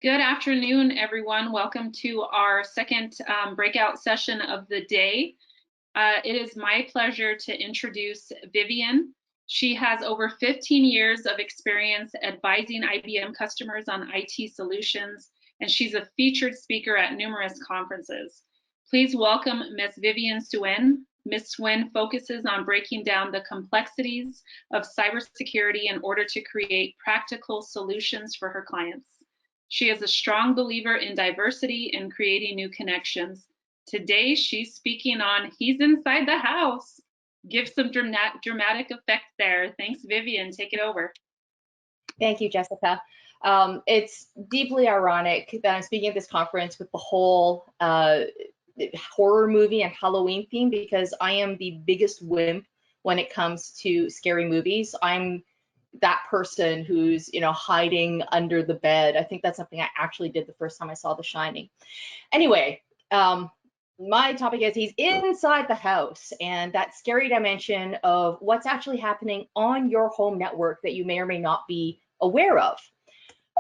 Good afternoon, everyone. Welcome to our second breakout session of the day. It is my pleasure to introduce Vivienne. She has over 15 years of experience advising IBM customers on IT solutions, and she's a featured speaker at numerous conferences. Please welcome Ms. Vivienne SUEN. Ms. SUEN focuses on breaking down the complexities of cybersecurity in order to create practical solutions for her clients. She is a strong believer in diversity and creating new connections. Today, she's speaking on He's Inside the House. Give some dramatic effect there. Thanks, Vivienne. Take it over. Thank you, Jessica. It's deeply ironic that I'm speaking at this conference with the whole horror movie and Halloween theme because I am the biggest wimp when it comes to scary movies. I'm that person who's, hiding under the bed. I think that's something I actually did the first time I saw The Shining. Anyway, my topic is He's Inside the House, and that scary dimension of what's actually happening on your home network that you may or may not be aware of.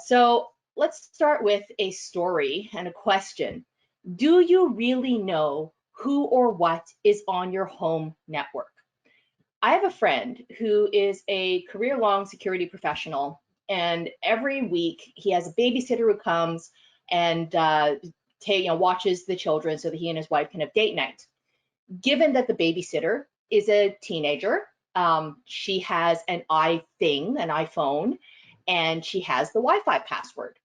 So let's start with a story and a question. Do you really know who or what is on your home network? I have a friend who is a career-long security professional, and every week he has a babysitter who comes and watches the children so that he and his wife can have date night. Given that the babysitter is a teenager, she has an iPhone, and she has the Wi-Fi password.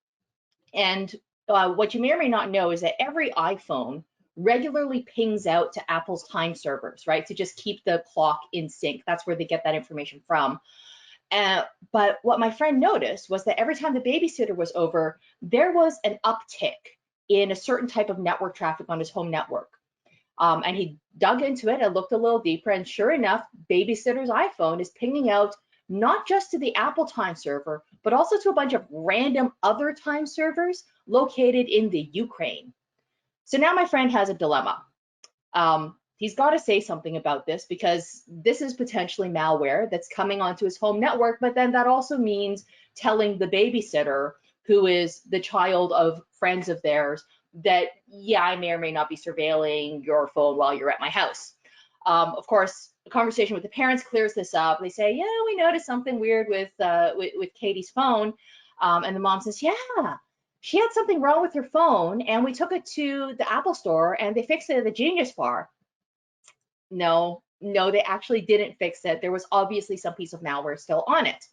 And what you may or may not know is that every iPhone regularly pings out to Apple's time servers, right? To just keep the clock in sync. That's where they get that information from. But what my friend noticed was that every time the babysitter was over, there was an uptick in a certain type of network traffic on his home network. And he dug into it and looked a little deeper, and sure enough, babysitter's iPhone is pinging out not just to the Apple time server, but also to a bunch of random other time servers located in the Ukraine. So now my friend has a dilemma. He's got to say something about this because this is potentially malware that's coming onto his home network, but then that also means telling the babysitter, who is the child of friends of theirs, that, yeah, I may or may not be surveilling your phone while you're at my house. Of course, a conversation with the parents clears this up. They say, yeah, we noticed something weird with Katie's phone. And the mom says, yeah, she had something wrong with her phone, and we took it to the Apple store and they fixed it at the Genius Bar. No, they actually didn't fix it. There was obviously some piece of malware still on it.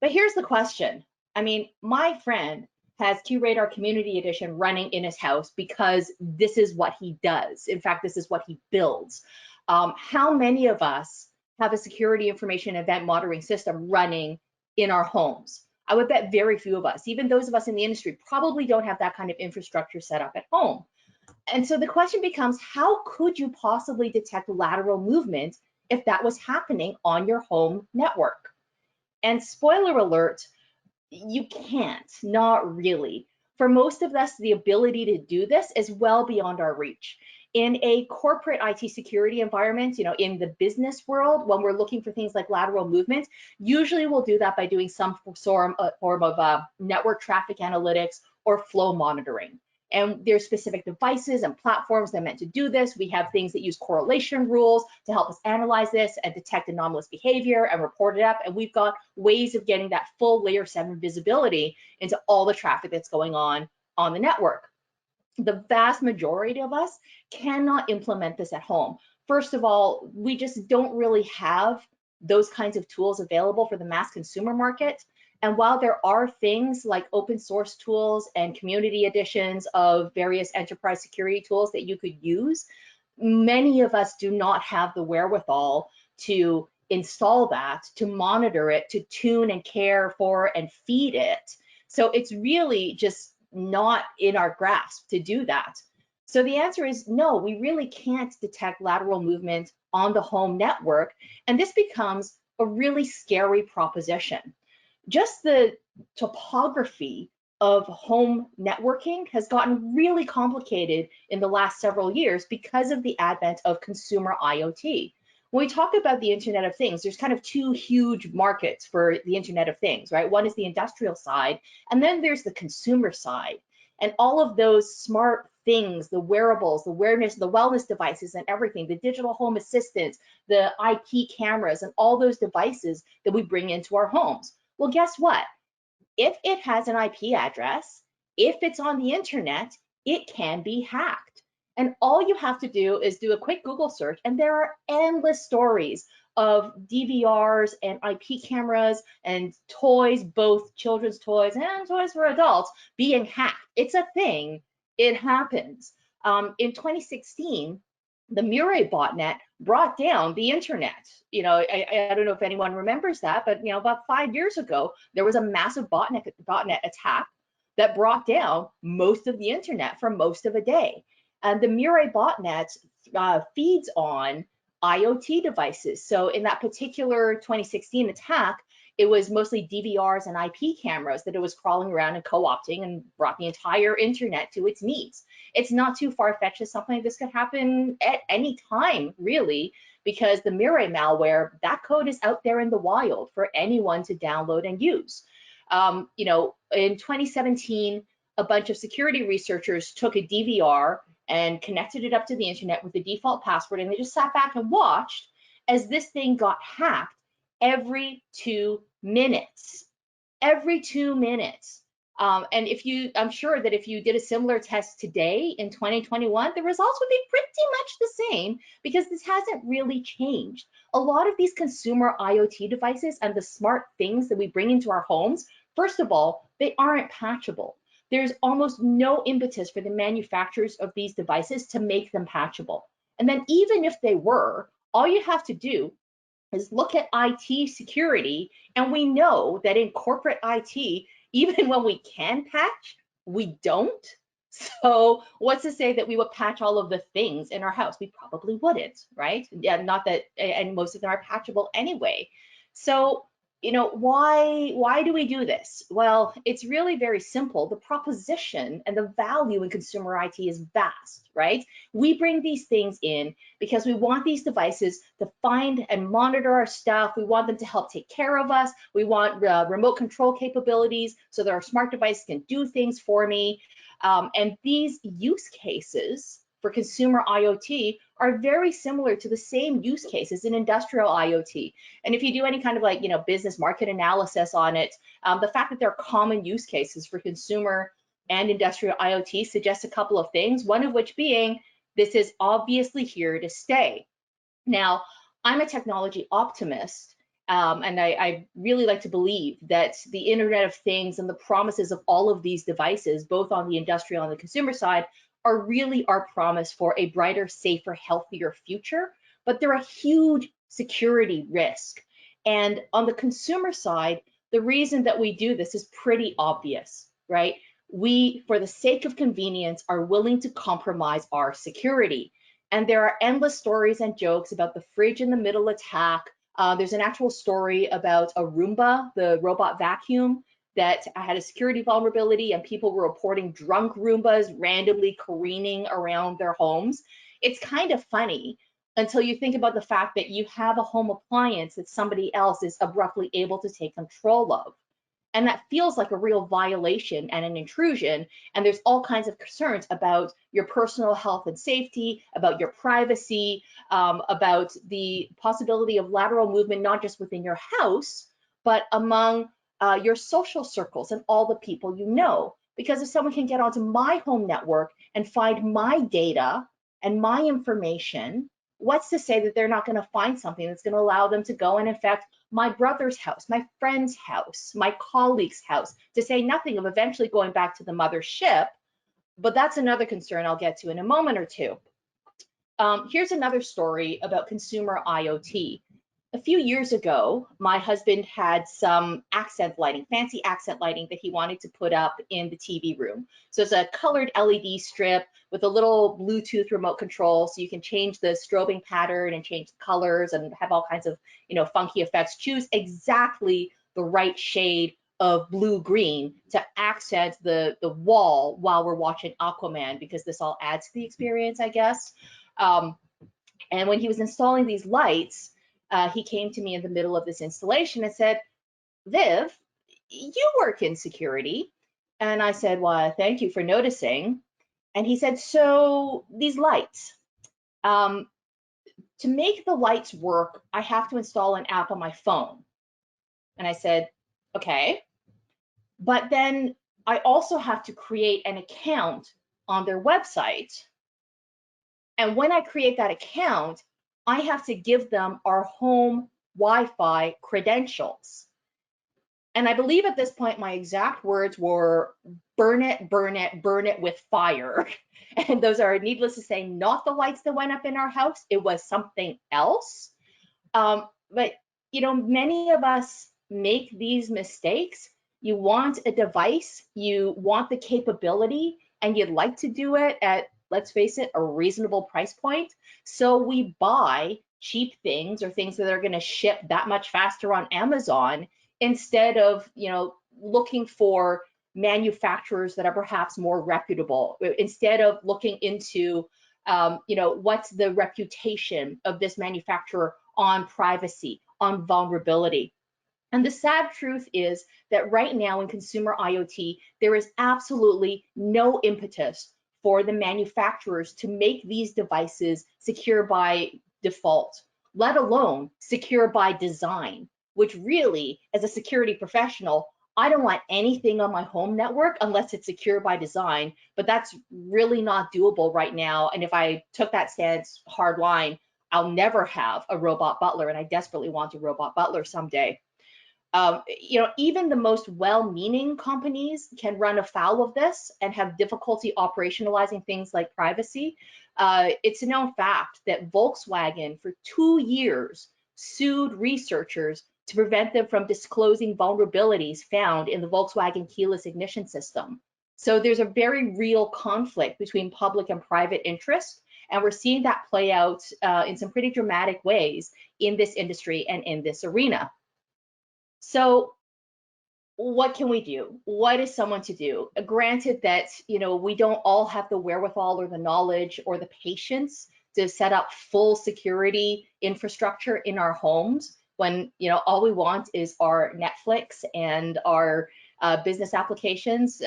But here's the question. I mean, my friend has QRadar Community Edition running in his house because this is what he does. In fact, this is what he builds. How many of us have a security information event monitoring system running in our homes? I would bet very few of us, even those of us in the industry, probably don't have that kind of infrastructure set up at home. And so the question becomes, how could you possibly detect lateral movement if that was happening on your home network? And spoiler alert, you can't, not really. For most of us, the ability to do this is well beyond our reach. In a corporate IT security environment, in the business world, when we're looking for things like lateral movement, usually we'll do that by doing some form of network traffic analytics or flow monitoring. And there's specific devices and platforms that are meant to do this. We have things that use correlation rules to help us analyze this and detect anomalous behavior and report it up. And we've got ways of getting that full layer 7 visibility into all the traffic that's going on the network. The vast majority of us cannot implement this at home. First of all, we just don't really have those kinds of tools available for the mass consumer market. And while there are things like open source tools and community editions of various enterprise security tools that you could use, many of us do not have the wherewithal to install that, to monitor it, to tune and care for and feed it. So it's really just not in our grasp to do that. So the answer is no, we really can't detect lateral movement on the home network. And this becomes a really scary proposition. Just the topography of home networking has gotten really complicated in the last several years because of the advent of consumer IoT. When we talk about the Internet of Things, there's kind of two huge markets for the Internet of Things, right? One is the industrial side, and then there's the consumer side. And all of those smart things, the wearables, the wellness devices and everything, the digital home assistants, the IP cameras, and all those devices that we bring into our homes. Well, guess what? If it has an IP address, if it's on the internet, it can be hacked. And all you have to do is do a quick Google search, and there are endless stories of DVRs and IP cameras and toys, both children's toys and toys for adults, being hacked. It's a thing. It happens. In 2016, the Murray botnet brought down the internet. I don't know if anyone remembers that, but about 5 years ago, there was a massive botnet attack that brought down most of the internet for most of a day. And the Murray botnet feeds on IoT devices. So in that particular 2016 attack, it was mostly DVRs and IP cameras that it was crawling around and co-opting, and brought the entire internet to its knees. It's not too far-fetched as something like this could happen at any time, really, because the Murray malware, that code is out there in the wild for anyone to download and use. In 2017, a bunch of security researchers took a DVR and connected it up to the internet with the default password, and they just sat back and watched as this thing got hacked every 2 minutes. Every 2 minutes. And I'm sure that if you did a similar test today in 2021, the results would be pretty much the same, because this hasn't really changed. A lot of these consumer IoT devices and the smart things that we bring into our homes, first of all, they aren't patchable. There's almost no impetus for the manufacturers of these devices to make them patchable. And then even if they were, all you have to do is look at IT security, and we know that in corporate IT, even when we can patch, we don't. So what's to say that we would patch all of the things in our house? We probably wouldn't, right? Yeah, not that, and most of them are patchable anyway. So why do we do this? Well, it's really very simple. The proposition and the value in consumer IT is vast, right? We bring these things in because we want these devices to find and monitor our stuff. We want them to help take care of us. We want remote control capabilities so that our smart device can do things for me. And these use cases for consumer IoT are very similar to the same use cases in industrial IoT. And if you do any kind of business market analysis on it, the fact that there are common use cases for consumer and industrial IoT suggests a couple of things, one of which being this is obviously here to stay. Now, I'm a technology optimist, and I really like to believe that the Internet of Things and the promises of all of these devices, both on the industrial and the consumer side, are really our promise for a brighter, safer, healthier future, but they're a huge security risk. And on the consumer side, the reason that we do this is pretty obvious, right? We, for the sake of convenience, are willing to compromise our security. And there are endless stories and jokes about the fridge in the middle attack. There's an actual story about a Roomba, the robot vacuum, that had a security vulnerability, and people were reporting drunk Roombas randomly careening around their homes. It's kind of funny until you think about the fact that you have a home appliance that somebody else is abruptly able to take control of. And that feels like a real violation and an intrusion. And there's all kinds of concerns about your personal health and safety, about your privacy, about the possibility of lateral movement, not just within your house, but among your social circles and all the people you know. Because if someone can get onto my home network and find my data and my information, what's to say that they're not going to find something that's going to allow them to go and infect my brother's house, my friend's house, my colleague's house, to say nothing of eventually going back to the mothership. But that's another concern I'll get to in a moment or two. Here's another story about consumer IoT. A few years ago, my husband had some accent lighting, fancy accent lighting that he wanted to put up in the TV room. So it's a colored LED strip with a little Bluetooth remote control, so you can change the strobing pattern and change the colors and have all kinds of, funky effects. Choose exactly the right shade of blue-green to accent the wall while we're watching Aquaman, because this all adds to the experience, I guess. And when he was installing these lights, he came to me in the middle of this installation and said, Viv, you work in security. And I said, well, thank you for noticing. And he said, so these lights, to make the lights work, I have to install an app on my phone. And I said, okay. But then I also have to create an account on their website. And when I create that account, I have to give them our home Wi-Fi credentials. And I believe at this point, my exact words were, burn it, burn it, burn it with fire. And those are, needless to say, not the lights that went up in our house. It was something else. But, you know, many of us make these mistakes. You want a device, you want the capability, and you'd like to do it at, let's face it, a reasonable price point. So we buy cheap things or things that are going to ship that much faster on Amazon instead of, you know, looking for manufacturers that are perhaps more reputable, instead of looking into, you know, what's the reputation of this manufacturer on privacy, on vulnerability. And the sad truth is that right now in consumer IoT, there is absolutely no impetus for the manufacturers to make these devices secure by default, let alone secure by design, which really, as a security professional, I don't want anything on my home network unless it's secure by design, but that's really not doable right now. And if I took that stance hard line, I'll never have a robot butler, and I desperately want a robot butler someday. You know, even the most well-meaning companies can run afoul of this and have difficulty operationalizing things like privacy. It's a known fact that Volkswagen for 2 years sued researchers to prevent them from disclosing vulnerabilities found in the Volkswagen keyless ignition system. So there's a very real conflict between public and private interest, and we're seeing that play out in some pretty dramatic ways in this industry and in this arena. So what can we do? What is someone to do? Granted that, you know, we don't all have the wherewithal or the knowledge or the patience to set up full security infrastructure in our homes when, you know, all we want is our Netflix and our business applications.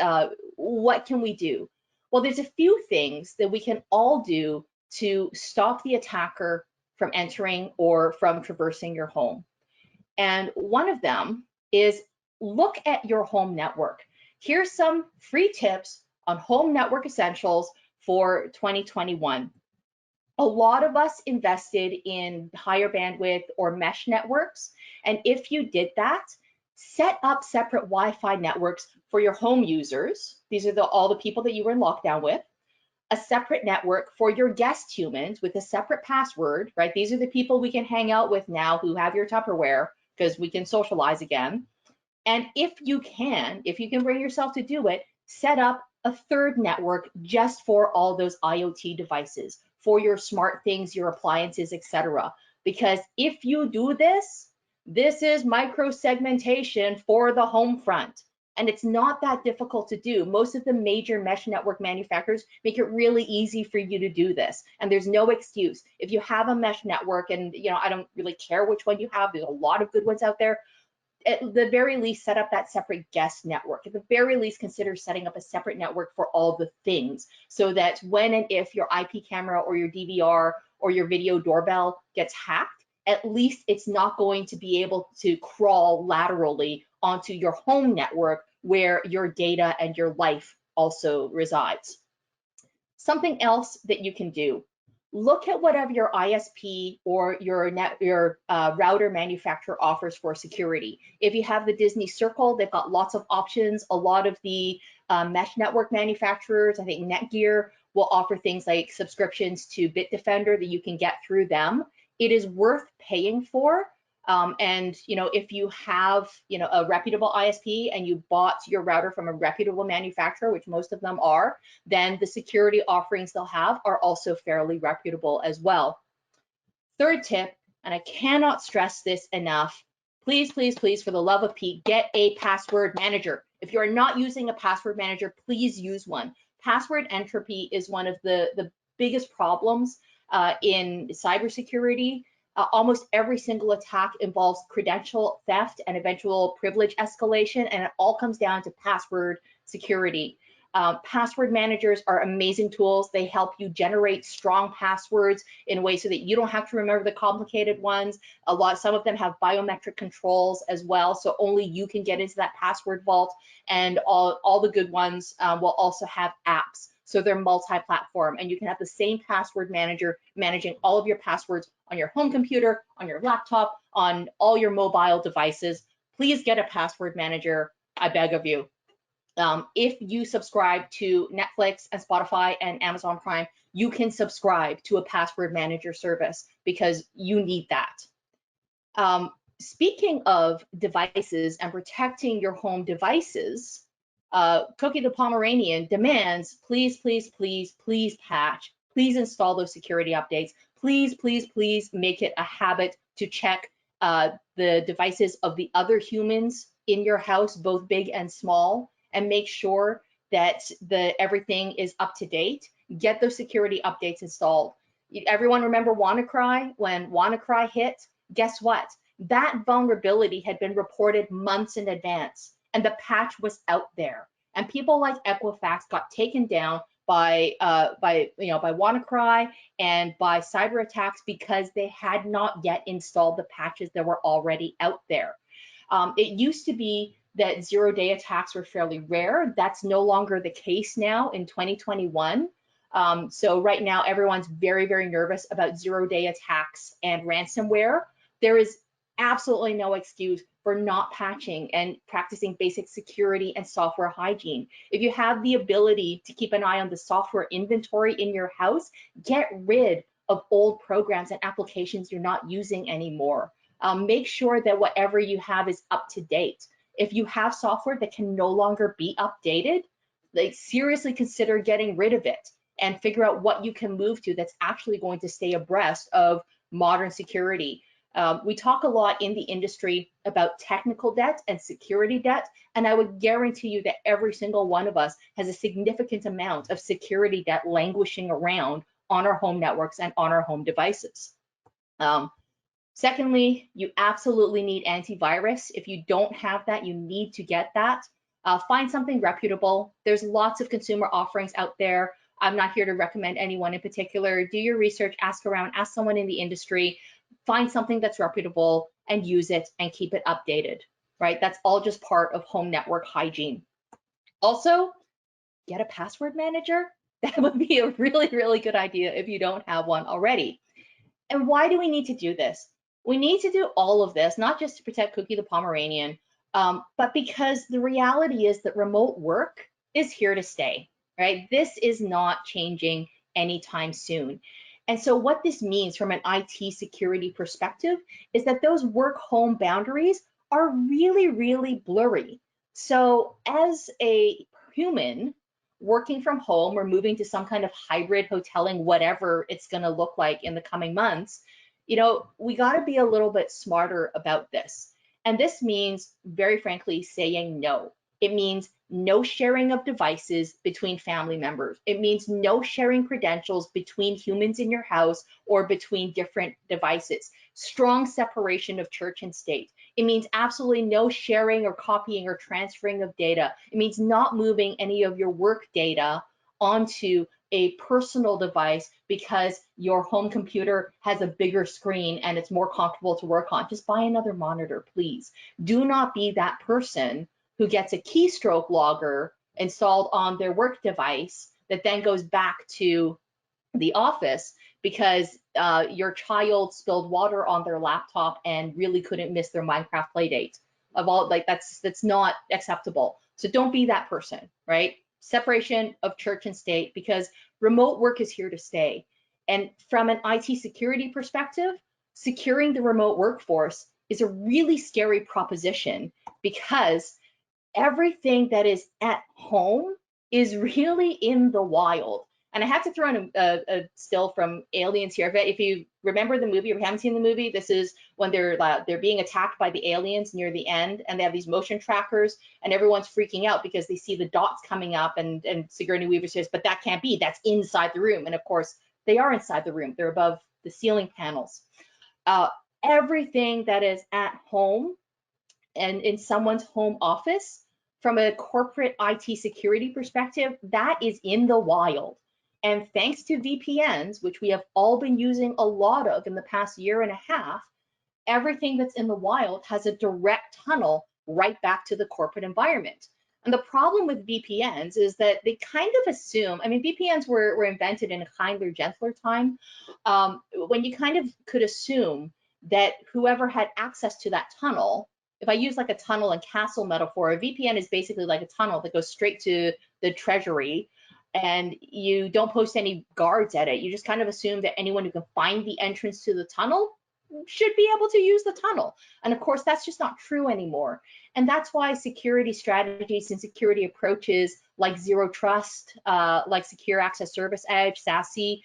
What can we do? Well, there's a few things that we can all do to stop the attacker from entering or from traversing your home. And one of them is look at your home network. Here's some free tips on home network essentials for 2021. A lot of us invested in higher bandwidth or mesh networks. And if you did that, set up separate Wi-Fi networks for your home users. These are all the people that you were in lockdown with. A separate network for your guest humans with a separate password, right? These are the people we can hang out with now who have your Tupperware because we can socialize again. And if you can bring yourself to do it, set up a third network just for all those IoT devices, for your smart things, your appliances, etc. Because if you do this, this is micro segmentation for the home front. And it's not that difficult to do. Most of the major mesh network manufacturers make it really easy for you to do this. And there's no excuse. If you have a mesh network, and you know, I don't really care which one you have, there's a lot of good ones out there. At the very least, set up that separate guest network. At the very least, consider setting up a separate network for all the things so that when and if your IP camera or your DVR or your video doorbell gets hacked, at least it's not going to be able to crawl laterally onto your home network where your data and your life also resides. Something else that you can do, look at whatever your ISP or your router manufacturer offers for security. If you have the Disney Circle, they've got lots of options. A lot of the mesh network manufacturers, I think Netgear, will offer things like subscriptions to Bitdefender that you can get through them. It is worth paying for. And you know, if you have, you know, a reputable ISP and you bought your router from a reputable manufacturer, which most of them are, then the security offerings they'll have are also fairly reputable as well. Third tip, and I cannot stress this enough, please, please, please, for the love of Pete, get a password manager. If you're not using a password manager, please use one. Password entropy is one of the biggest problems in cybersecurity. Almost every single attack involves credential theft and eventual privilege escalation, and it all comes down to password security. Password managers are amazing tools. They help you generate strong passwords in a way so that you don't have to remember the complicated ones. Some of them have biometric controls as well, so only you can get into that password vault, and all the good ones will also have apps. So they're multi-platform, and you can have the same password manager managing all of your passwords on your home computer, on your laptop, on all your mobile devices. Please get a password manager, I beg of you. If you subscribe to Netflix and Spotify and Amazon Prime, you can subscribe to a password manager service because you need that. Speaking of devices and protecting your home devices, Cookie the Pomeranian demands, please, please, please, please patch, please install those security updates, please, please, please make it a habit to check the devices of the other humans in your house, both big and small, and make sure that everything is up to date. Get those security updates installed. Everyone remember WannaCry? When WannaCry hit, guess what? That vulnerability had been reported months in advance, and the patch was out there. And people like Equifax got taken down by WannaCry and by cyber attacks because they had not yet installed the patches that were already out there. It used to be that zero-day attacks were fairly rare. That's no longer the case now in 2021. So right now, everyone's very, very nervous about zero-day attacks and ransomware. There is absolutely no excuse for not patching and practicing basic security and software hygiene. If you have the ability to keep an eye on the software inventory in your house, get rid of old programs and applications you're not using anymore. Make sure that whatever you have is up to date. If you have software that can no longer be updated, like seriously consider getting rid of it and figure out what you can move to that's actually going to stay abreast of modern security. We talk a lot in the industry about technical debt and security debt, and I would guarantee you that every single one of us has a significant amount of security debt languishing around on our home networks and on our home devices. Secondly, you absolutely need antivirus. If you don't have that, you need to get that. Find something reputable. There's lots of consumer offerings out there. I'm not here to recommend anyone in particular. Do your research, ask around, ask someone in the industry, find something that's reputable and use it and keep it updated, right? That's all just part of home network hygiene. Also, get a password manager. That would be a really, really good idea if you don't have one already. And why do we need to do this? We need to do all of this, not just to protect Cookie the Pomeranian, but because the reality is that remote work is here to stay, right? This is not changing anytime soon. And so what this means from an IT security perspective is that those work-home boundaries are really, really blurry. So as a human working from home or moving to some kind of hybrid hoteling, whatever it's going to look like in the coming months, we got to be a little bit smarter about this. And this means, very frankly, saying no. It means no sharing of devices between family members. It means no sharing credentials between humans in your house or between different devices. Strong separation of church and state. It means absolutely no sharing or copying or transferring of data. It means not moving any of your work data onto a personal device because your home computer has a bigger screen and it's more comfortable to work on. Just buy another monitor, please. Do not be that person who gets a keystroke logger installed on their work device that then goes back to the office because your child spilled water on their laptop and really couldn't miss their Minecraft playdate. That's not acceptable. So don't be that person, right? Separation of church and state, because remote work is here to stay. And from an IT security perspective, securing the remote workforce is a really scary proposition because everything that is at home is really in the wild. And I have to throw in a still from Aliens here. If you remember the movie or haven't seen the movie, this is when they're being attacked by the aliens near the end, and they have these motion trackers, and everyone's freaking out because they see the dots coming up, and Sigourney Weaver says, "But that can't be. That's inside the room." And of course, they are inside the room. They're above the ceiling panels. Uh, Everything that is at home and in someone's home office, from a corporate IT security perspective, that is in the wild. And thanks to VPNs, which we have all been using a lot of in the past year and a half, everything that's in the wild has a direct tunnel right back to the corporate environment. And the problem with VPNs is that they kind of assume, I mean, VPNs were invented in a kinder, gentler time, when you kind of could assume that whoever had access to that tunnel, if I use like a tunnel and castle metaphor, a VPN is basically like a tunnel that goes straight to the treasury, and you don't post any guards at it. You just kind of assume that anyone who can find the entrance to the tunnel should be able to use the tunnel. And of course, that's just not true anymore. And that's why security strategies and security approaches like Zero Trust, like Secure Access Service Edge, SASE,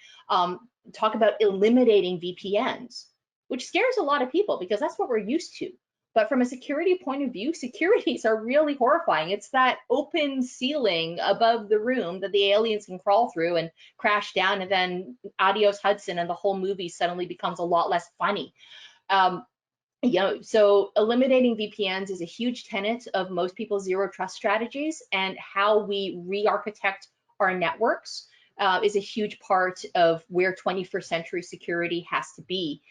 talk about eliminating VPNs, which scares a lot of people because that's what we're used to. But from a security point of view, securities are really horrifying. It's that open ceiling above the room that the aliens can crawl through and crash down, and then adios Hudson, and the whole movie suddenly becomes a lot less funny. So eliminating VPNs is a huge tenet of most people's zero trust strategies, and how we re-architect our networks is a huge part of where 21st century security has to be.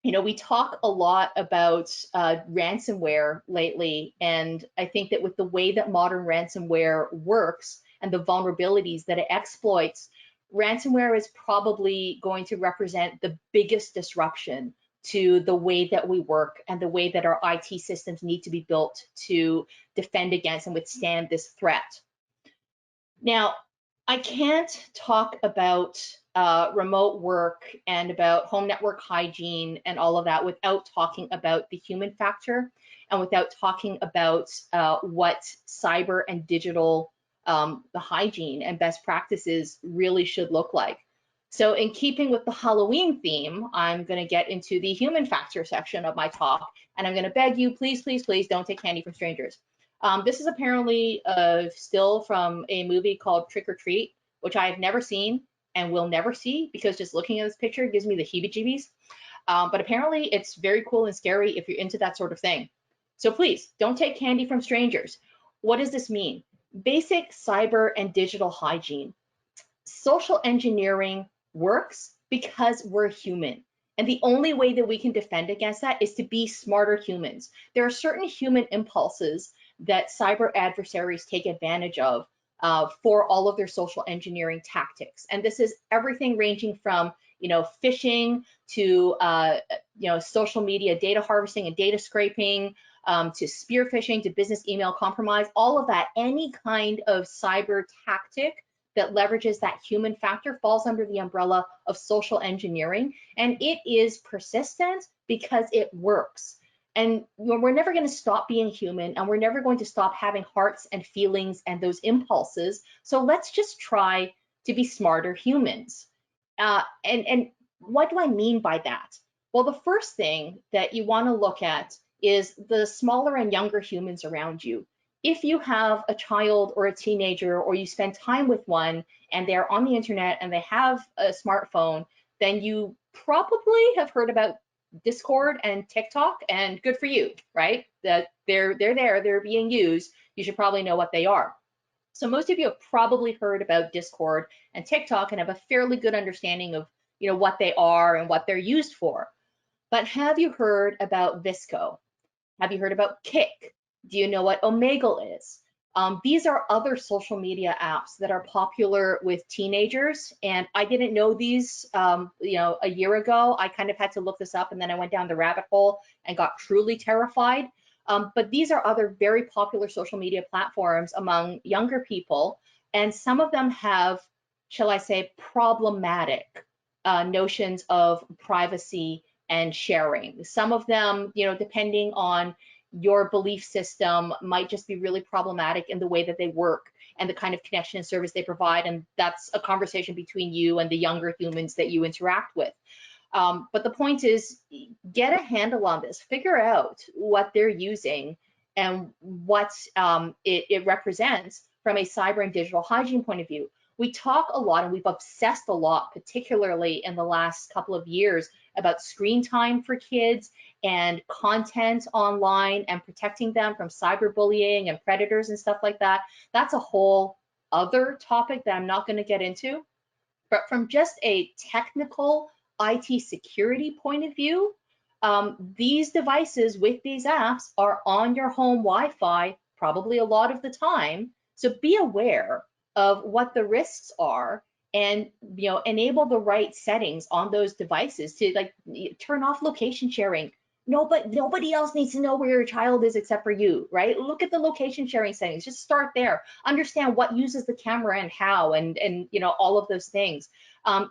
We talk a lot about ransomware lately, and I think that with the way that modern ransomware works and the vulnerabilities that it exploits, ransomware is probably going to represent the biggest disruption to the way that we work and the way that our IT systems need to be built to defend against and withstand this threat. Now, I can't talk about remote work and about home network hygiene and all of that without talking about the human factor, and without talking about what cyber and digital the hygiene and best practices really should look like. So in keeping with the Halloween theme, I'm going to get into the human factor section of my talk, and I'm going to beg you, please, please, please don't take candy from strangers. This is apparently a still from a movie called Trick or Treat, which I have never seen and will never see, because just looking at this picture gives me the heebie-jeebies. But apparently it's very cool and scary if you're into that sort of thing. So please don't take candy from strangers. What does this mean? Basic cyber and digital hygiene. Social engineering works because we're human. And the only way that we can defend against that is to be smarter humans. There are certain human impulses that cyber adversaries take advantage of for all of their social engineering tactics. And this is everything ranging from, phishing to, social media data harvesting and data scraping, to spear phishing, to business email compromise, all of that. Any kind of cyber tactic that leverages that human factor falls under the umbrella of social engineering, and it is persistent because it works. And we're never going to stop being human, and we're never going to stop having hearts and feelings and those impulses. So let's just try to be smarter humans. And what do I mean by that? Well, the first thing that you want to look at is the smaller and younger humans around you. If you have a child or a teenager, or you spend time with one and they're on the internet and they have a smartphone, then you probably have heard about Discord and TikTok, and good for you, right? That they're there, they're being used. You should probably know what they are. So most of you have probably heard about Discord and TikTok and have a fairly good understanding of, what they are and what they're used for. But have you heard about Visco? Have you heard about Kick? Do you know what Omegle is? These are other social media apps that are popular with teenagers, and I didn't know these, a year ago. I kind of had to look this up, and then I went down the rabbit hole and got truly terrified. But these are other very popular social media platforms among younger people, and some of them have, shall I say, problematic notions of privacy and sharing. Some of them, depending on your belief system, might just be really problematic in the way that they work and the kind of connection and service they provide. And that's a conversation between you and the younger humans that you interact with. But the point is, get a handle on this, figure out what they're using and what it represents from a cyber and digital hygiene point of view. We talk a lot and we've obsessed a lot, particularly in the last couple of years, about screen time for kids and content online and protecting them from cyberbullying and predators and stuff like that. That's a whole other topic that I'm not going to get into. But from just a technical IT security point of view, these devices with these apps are on your home Wi-Fi probably a lot of the time. So be aware of what the risks are and enable the right settings on those devices to like turn off location sharing. Nobody else needs to know where your child is except for you, right? Look at the location sharing settings. Just start there. Understand what uses the camera and how, and all of those things.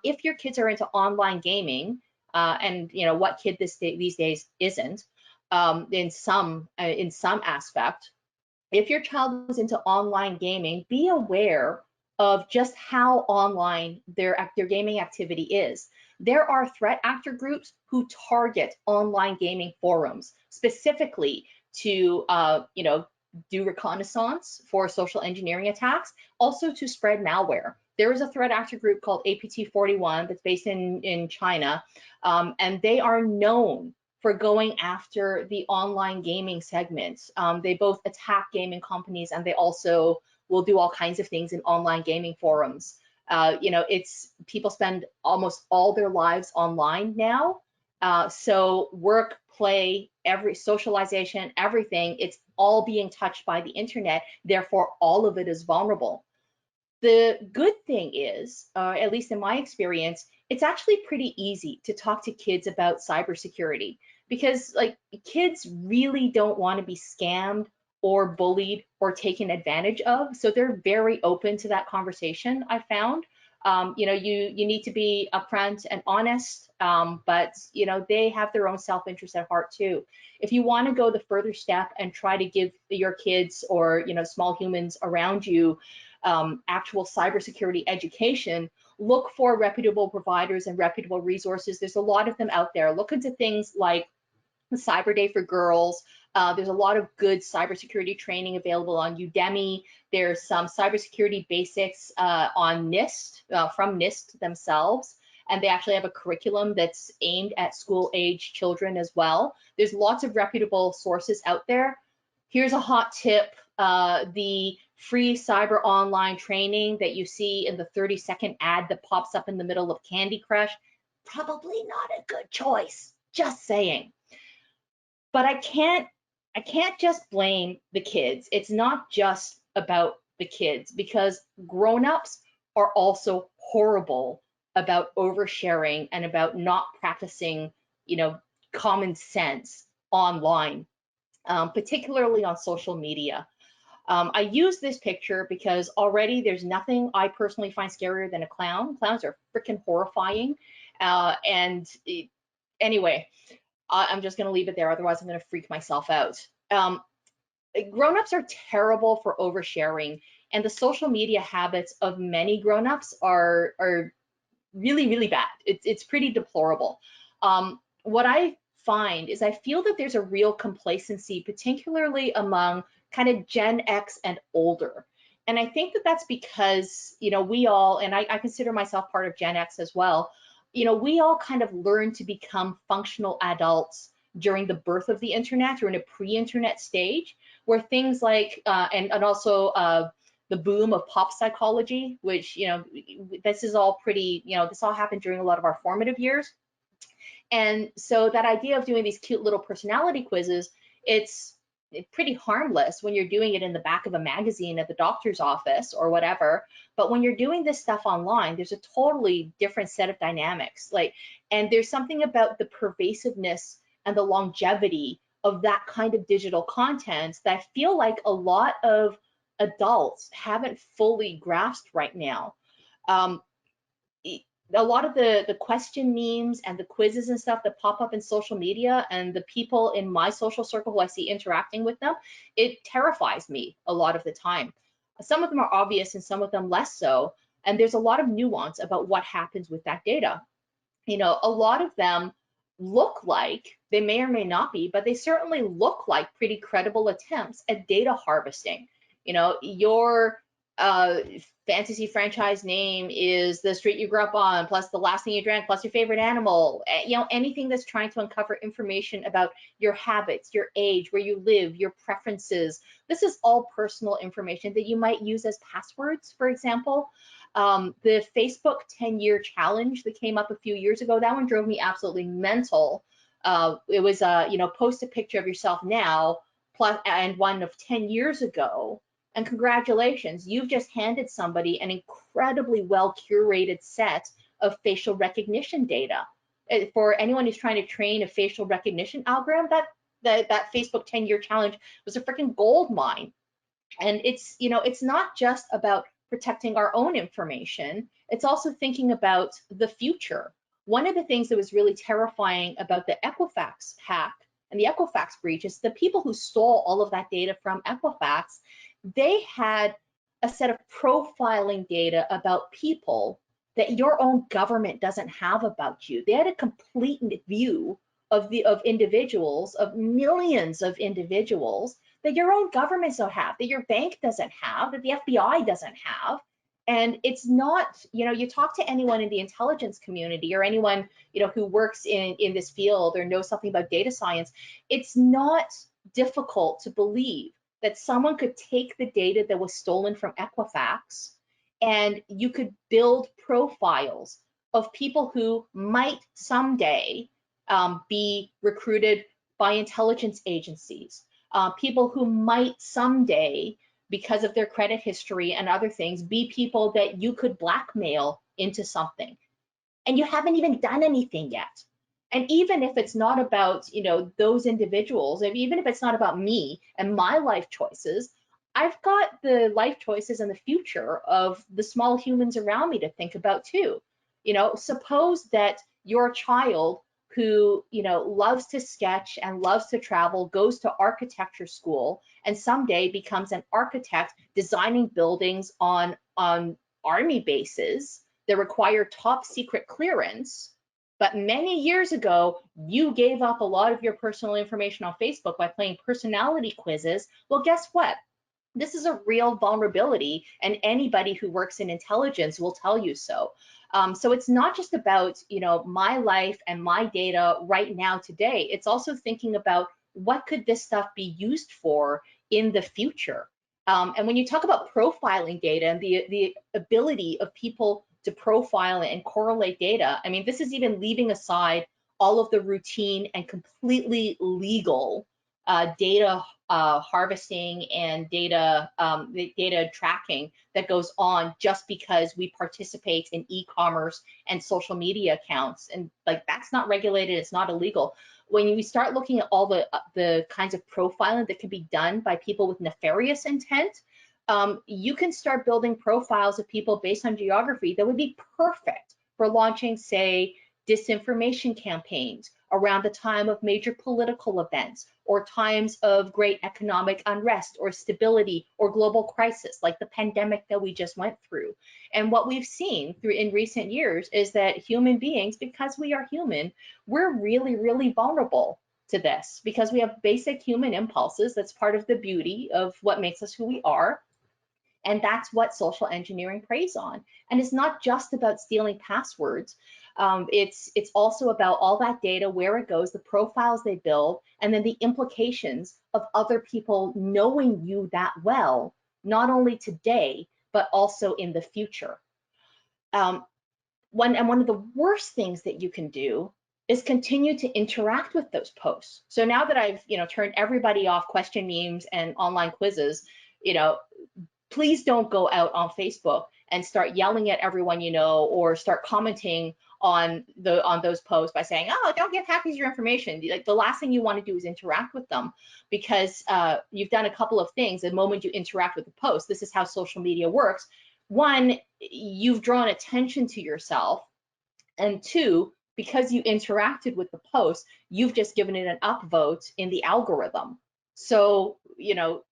If your kids are into online gaming, and what kid these days isn't, in some aspect, if your child is into online gaming, be aware of just how online their gaming activity is. There are threat actor groups who target online gaming forums specifically to, do reconnaissance for social engineering attacks, also to spread malware. There is a threat actor group called APT41 that's based in China, and they are known for going after the online gaming segments. They both attack gaming companies and they also will do all kinds of things in online gaming forums. It's people spend almost all their lives online now. So work, play, every socialization, everything, it's all being touched by the internet. Therefore, all of it is vulnerable. The good thing is, at least in my experience, it's actually pretty easy to talk to kids about cybersecurity because like kids really don't want to be scammed or bullied or taken advantage of. So they're very open to that conversation, I found. You need to be upfront and honest, but they have their own self-interest at heart too. If you want to go the further step and try to give your kids or small humans around you actual cybersecurity education, look for reputable providers and reputable resources. There's a lot of them out there. Look into things like the Cyber Day for Girls. There's a lot of good cybersecurity training available on Udemy. There's some cybersecurity basics on NIST, from NIST themselves. And they actually have a curriculum that's aimed at school-age children as well. There's lots of reputable sources out there. Here's a hot tip. The free cyber online training that you see in the 30-second ad that pops up in the middle of Candy Crush, probably not a good choice, just saying. But I can't just blame the kids. It's not just about the kids because grown-ups are also horrible about oversharing and about not practicing, common sense online, particularly on social media. I use this picture because already there's nothing I personally find scarier than a clown. Clowns are freaking horrifying. Anyway, I'm just going to leave it there. Otherwise, I'm going to freak myself out. Grown-ups are terrible for oversharing, and the social media habits of many grown-ups are really, really bad. It's pretty deplorable. What I find is I feel that there's a real complacency, particularly among kind of Gen X and older. And I think that that's because, we all, and I consider myself part of Gen X as well, we all kind of learned to become functional adults during the birth of the internet or in a pre-internet stage where things like, and also the boom of pop psychology, which, this is all pretty, this all happened during a lot of our formative years. And so that idea of doing these cute little personality quizzes, it's pretty harmless when you're doing it in the back of a magazine at the doctor's office or whatever. But when you're doing this stuff online, there's a totally different set of dynamics. And there's something about the pervasiveness and the longevity of that kind of digital content that I feel like a lot of adults haven't fully grasped right now. A lot of the question memes and the quizzes and stuff that pop up in social media and the people in my social circle who I see interacting with them, it terrifies me a lot of the time. Some of them are obvious and some of them less so. And there's a lot of nuance about what happens with that data. A lot of them look like, they may or may not be, but they certainly look like pretty credible attempts at data harvesting. Your fantasy franchise name is the street you grew up on, plus the last thing you drank, plus your favorite animal. You know, anything that's trying to uncover information about your habits, your age, where you live, your preferences. This is all personal information that you might use as passwords, for example. The Facebook 10-year challenge that came up a few years ago, that one drove me absolutely mental. It was, you know, post a picture of yourself now, plus, and one of 10 years ago. And congratulations, you've just handed somebody an incredibly well curated set of facial recognition data. For anyone who's trying to train a facial recognition algorithm, that Facebook 10-year challenge was a freaking gold mine. And it's, you know, it's not just about protecting our own information, it's also thinking about the future. One of the things that was really terrifying about the Equifax hack and the Equifax breach is the people who stole all of that data from Equifax, they had a set of profiling data about people that your own government doesn't have about you. They had a complete view of individuals, of millions of individuals that your own governments don't have, that your bank doesn't have, that the FBI doesn't have. And it's not, you know, you talk to anyone in the intelligence community or anyone, you know, who works in this field or knows something about data science, it's not difficult to believe that someone could take the data that was stolen from Equifax and you could build profiles of people who might someday be recruited by intelligence agencies, people who might someday, because of their credit history and other things, be people that you could blackmail into something. And you haven't even done anything yet. And even if it's not about, you know, those individuals, even if it's not about me and my life choices, I've got the life choices and the future of the small humans around me to think about too. You know, suppose that your child who, you know, loves to sketch and loves to travel, goes to architecture school, and someday becomes an architect designing buildings on army bases that require top secret clearance. But many years ago, you gave up a lot of your personal information on Facebook by playing personality quizzes. Well, guess what? This is a real vulnerability, and anybody who works in intelligence will tell you so. So it's not just about, you know, my life and my data right now today. It's also thinking about what could this stuff be used for in the future. And when you talk about profiling data and the ability of people to profile and correlate data, I mean, this is even leaving aside all of the routine and completely legal data harvesting and data tracking that goes on just because we participate in e-commerce and social media accounts. And like, that's not regulated, it's not illegal. When we start looking at all the kinds of profiling that can be done by people with nefarious intent, you can start building profiles of people based on geography that would be perfect for launching, say, disinformation campaigns around the time of major political events or times of great economic unrest or stability or global crisis like the pandemic that we just went through. And what we've seen in recent years is that human beings, because we are human, we're really, really vulnerable to this because we have basic human impulses. That's part of the beauty of what makes us who we are. And that's what social engineering preys on. And it's not just about stealing passwords. It's also about all that data, where it goes, the profiles they build, and then the implications of other people knowing you that well, not only today, but also in the future. One of the worst things that you can do is continue to interact with those posts. So now that I've, you know, turned everybody off question memes and online quizzes, you know, please don't go out on Facebook and start yelling at everyone you know, or start commenting on those posts by saying, oh, don't give hackers your information. Like, the last thing you want to do is interact with them, because you've done a couple of things. The moment you interact with the post, this is how social media works. One, you've drawn attention to yourself, and two, because you interacted with the post, you've just given it an upvote in the algorithm. So, you know,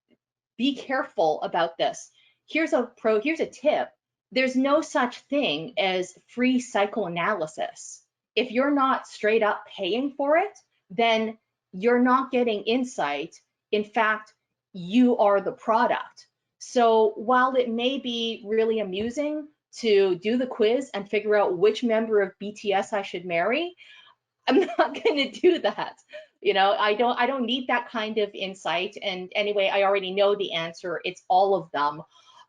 be careful about this. Here's a tip. There's no such thing as free psychoanalysis. If you're not straight up paying for it, then you're not getting insight. In fact, you are the product. So while it may be really amusing to do the quiz and figure out which member of BTS I should marry, I'm not going to do that. I don't need that kind of insight. And anyway, I already know the answer. It's all of them.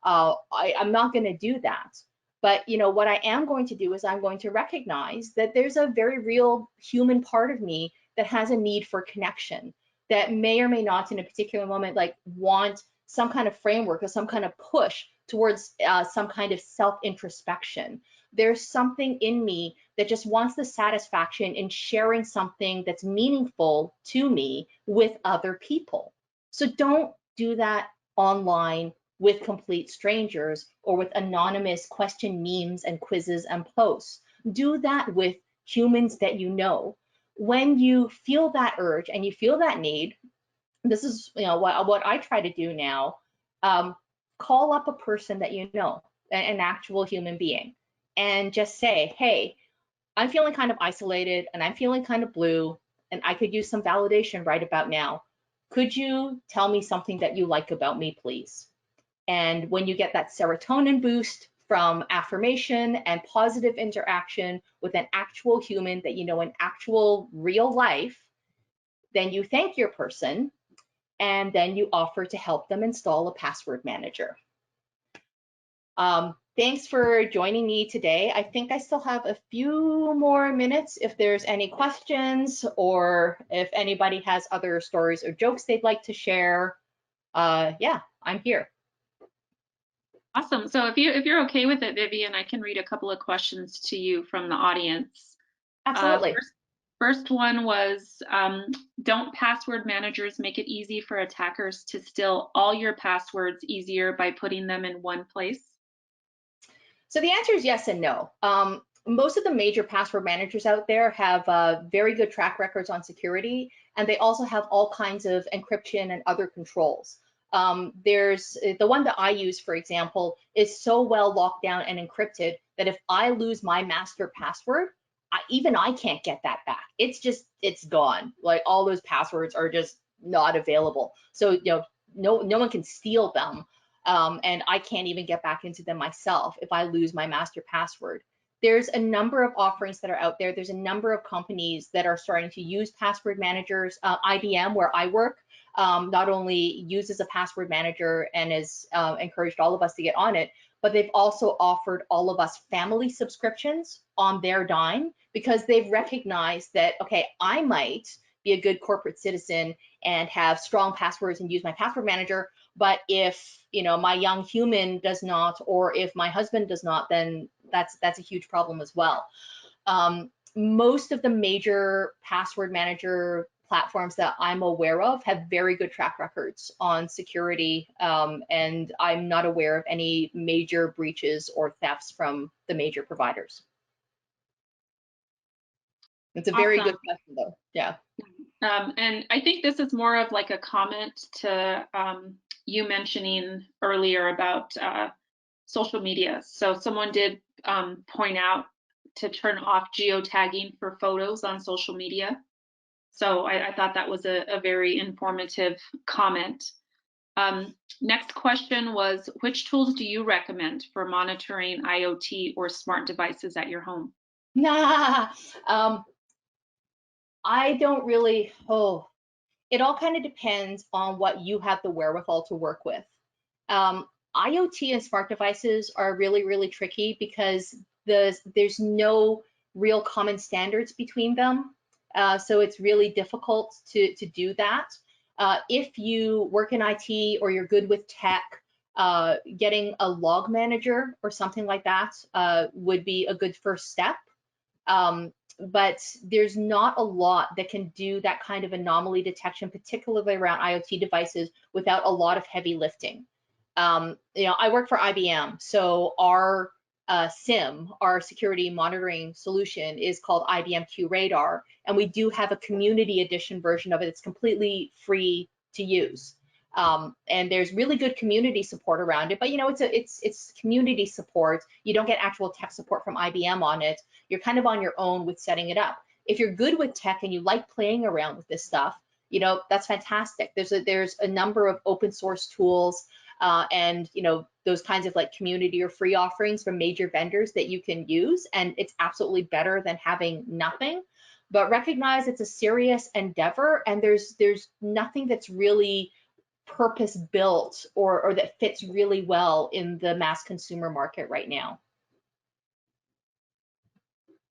I'm not going to do that. But what I am going to do is I'm going to recognize that there's a very real human part of me that has a need for connection, that may or may not in a particular moment like want some kind of framework or some kind of push towards some kind of self-introspection. There's something in me that just wants the satisfaction in sharing something that's meaningful to me with other people. So don't do that online with complete strangers or with anonymous question memes and quizzes and posts. Do that with humans that you know. When you feel that urge and you feel that need, this is what I try to do now. Call up a person that you know, an actual human being, and just say, hey, I'm feeling kind of isolated and I'm feeling kind of blue and I could use some validation right about now. Could you tell me something that you like about me, please? And when you get that serotonin boost from affirmation and positive interaction with an actual human that you know in actual real life, then you thank your person and then you offer to help them install a password manager. Thanks for joining me today. I think I still have a few more minutes if there's any questions or if anybody has other stories or jokes they'd like to share. Yeah, I'm here. Awesome. So if you're okay with it, Vivienne, I can read a couple of questions to you from the audience. Absolutely. First one was, don't password managers make it easy for attackers to steal all your passwords easier by putting them in one place? So the answer is yes and no. Most of the major password managers out there have very good track records on security, and they also have all kinds of encryption and other controls. There's the one that I use, for example, is so well locked down and encrypted that if I lose my master password, even I can't get that back. It's gone. Like all those passwords are just not available. So no one can steal them. And I can't even get back into them myself if I lose my master password. There's a number of offerings that are out there. There's a number of companies that are starting to use password managers. IBM, where I work, not only uses a password manager and has encouraged all of us to get on it, but they've also offered all of us family subscriptions on their dime because they've recognized that, okay, I might be a good corporate citizen and have strong passwords and use my password manager, but if my young human does not, or if my husband does not, then that's a huge problem as well. Most of the major password manager platforms that I'm aware of have very good track records on security, and I'm not aware of any major breaches or thefts from the major providers. It's a very Awesome. good question though. Yeah. And I think this is more of like a comment to you mentioning earlier about social media. So someone did point out to turn off geotagging for photos on social media. So I thought that was a very informative comment. Next question was, which tools do you recommend for monitoring IoT or smart devices at your home? Nah, I don't really, it all kind of depends on what you have the wherewithal to work with. IoT and smart devices are really, really tricky because there's no real common standards between them. So it's really difficult to do that. If you work in IT or you're good with tech, getting a log manager or something like that would be a good first step. But there's not a lot that can do that kind of anomaly detection, particularly around IoT devices, without a lot of heavy lifting. I work for IBM, so our SIM, our security monitoring solution, is called IBM Q Radar, and we do have a community edition version of it. It's completely free to use. And there's really good community support around it, but it's community support. You don't get actual tech support from IBM on it. You're kind of on your own with setting it up. If you're good with tech and you like playing around with this stuff, that's fantastic. There's a number of open source tools. and those kinds of like community or free offerings from major vendors that you can use, and it's absolutely better than having nothing. But recognize it's a serious endeavor, and there's nothing that's really purpose built or that fits really well in the mass consumer market right now.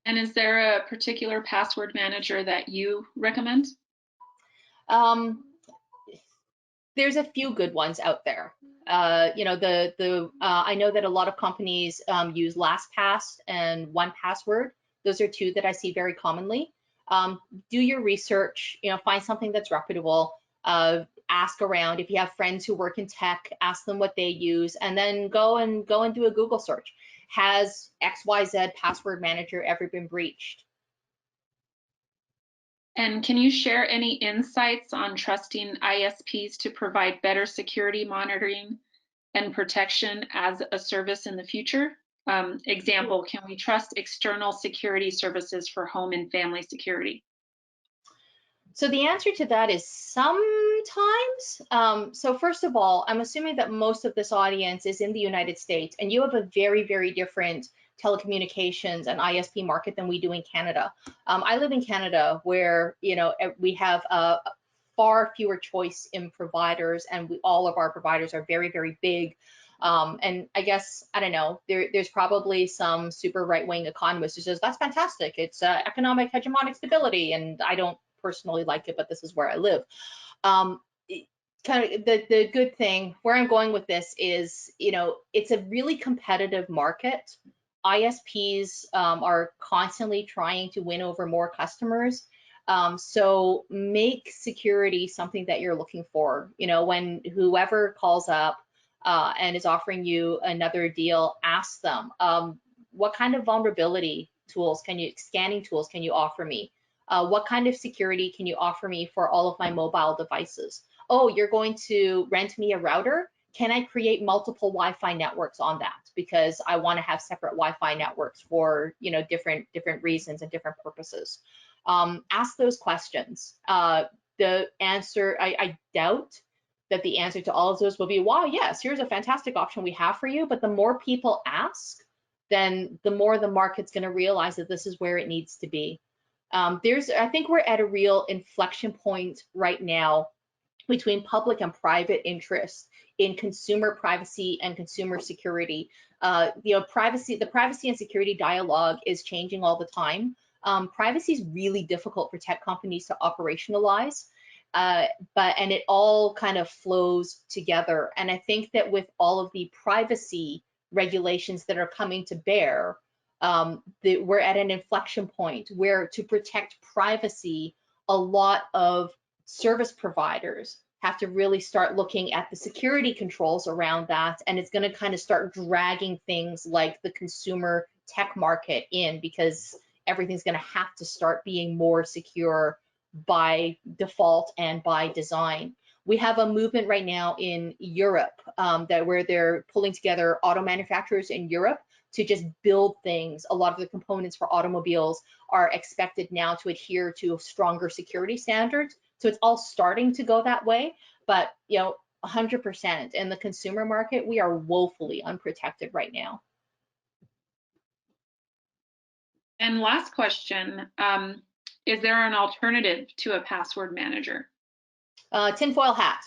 And is there a particular password manager that you recommend? There's a few good ones out there. I know that a lot of companies use LastPass and 1Password. Those are two that I see very commonly. Do your research, find something that's reputable. Ask around. If you have friends who work in tech, ask them what they use, and then go and do a Google search. Has XYZ password manager ever been breached? And can you share any insights on trusting ISPs to provide better security monitoring and protection as a service in the future? Example, can we trust external security services for home and family security? So the answer to that is sometimes. So first of all, I'm assuming that most of this audience is in the United States, and you have a very, very different telecommunications and ISP market than we do in Canada. I live in Canada, where we have far fewer choice in providers, and all of our providers are very, very big. And I guess, I don't know, there's probably some super right-wing economist who says that's fantastic. It's economic hegemonic stability, and I don't personally like it, but this is where I live. Kind of the good thing, where I'm going with this is, it's a really competitive market. ISPs are constantly trying to win over more customers. So make security something that you're looking for. When whoever calls up and is offering you another deal, ask them, what kind of vulnerability tools scanning tools can you offer me? What kind of security can you offer me for all of my mobile devices? Oh, you're going to rent me a router? Can I create multiple Wi-Fi networks on that? Because I want to have separate Wi-Fi networks for different reasons and different purposes. Ask those questions. The answer, I doubt that the answer to all of those will be, wow, yes, here's a fantastic option we have for you. But the more people ask, then the more the market's going to realize that this is where it needs to be. I think we're at a real inflection point right now between public and private interest in consumer privacy and consumer security. The privacy and security dialogue is changing all the time. Privacy is really difficult for tech companies to operationalize, and it all kind of flows together. And I think that with all of the privacy regulations that are coming to bear, we're at an inflection point where, to protect privacy, a lot of service providers have to really start looking at the security controls around that, and it's going to kind of start dragging things like the consumer tech market in, because everything's going to have to start being more secure by default and by design. We have a movement right now in Europe where they're pulling together auto manufacturers in Europe to just build things. A lot of the components for automobiles are expected now to adhere to stronger security standards. So it's all starting to go that way, but 100% in the consumer market, we are woefully unprotected right now. And last question, is there an alternative to a password manager? Tinfoil hat.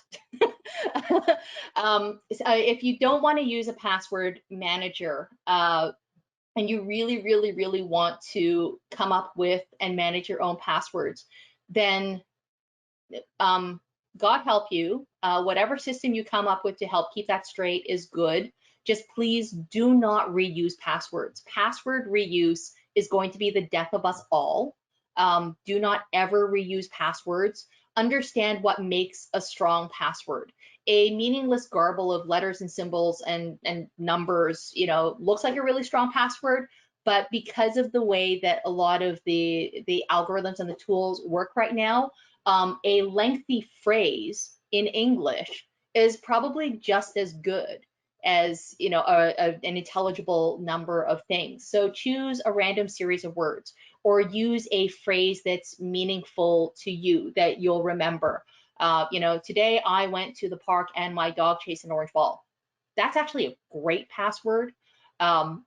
If you don't want to use a password manager, and you really, really, really want to come up with and manage your own passwords, then God help you. Whatever system you come up with to help keep that straight is good. Just please do not reuse passwords. Password reuse is going to be the death of us all. Do not ever reuse passwords. Understand what makes a strong password. A meaningless garble of letters and symbols and numbers, looks like a really strong password, but because of the way that a lot of the algorithms and the tools work right now, a lengthy phrase in English is probably just as good as an intelligible number of things. So choose a random series of words, or use a phrase that's meaningful to you that you'll remember. Today I went to the park and my dog chased an orange ball. that's actually a great password.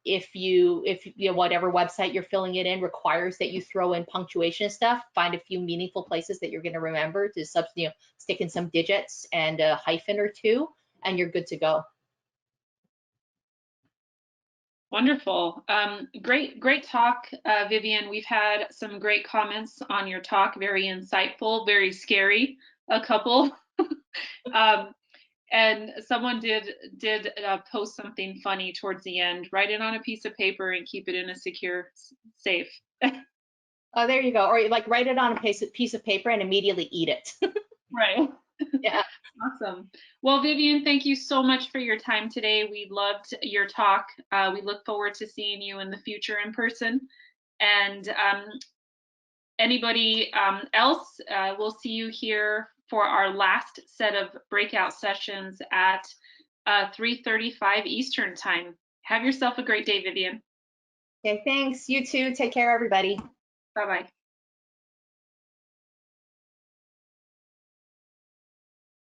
If you know, whatever website you're filling it in requires that you throw in punctuation and stuff, find a few meaningful places that you're going to remember to stick in some digits and a hyphen or two, and you're good to go. Wonderful. Great talk, Vivienne. We've had some great comments on your talk. Very insightful, very scary, a couple. And someone did post something funny towards the end. Write it on a piece of paper and keep it in a secure safe. Oh, there you go. Or like write it on a piece of paper and immediately eat it. Right. Yeah. Awesome. Well, Vivienne, thank you so much for your time today. We loved your talk. We look forward to seeing you in the future in person. And anybody else, we'll see you here for our last set of breakout sessions at 3:35 Eastern time. Have yourself a great day, Vivienne. Okay, thanks. You too. Take care, everybody. Bye-bye.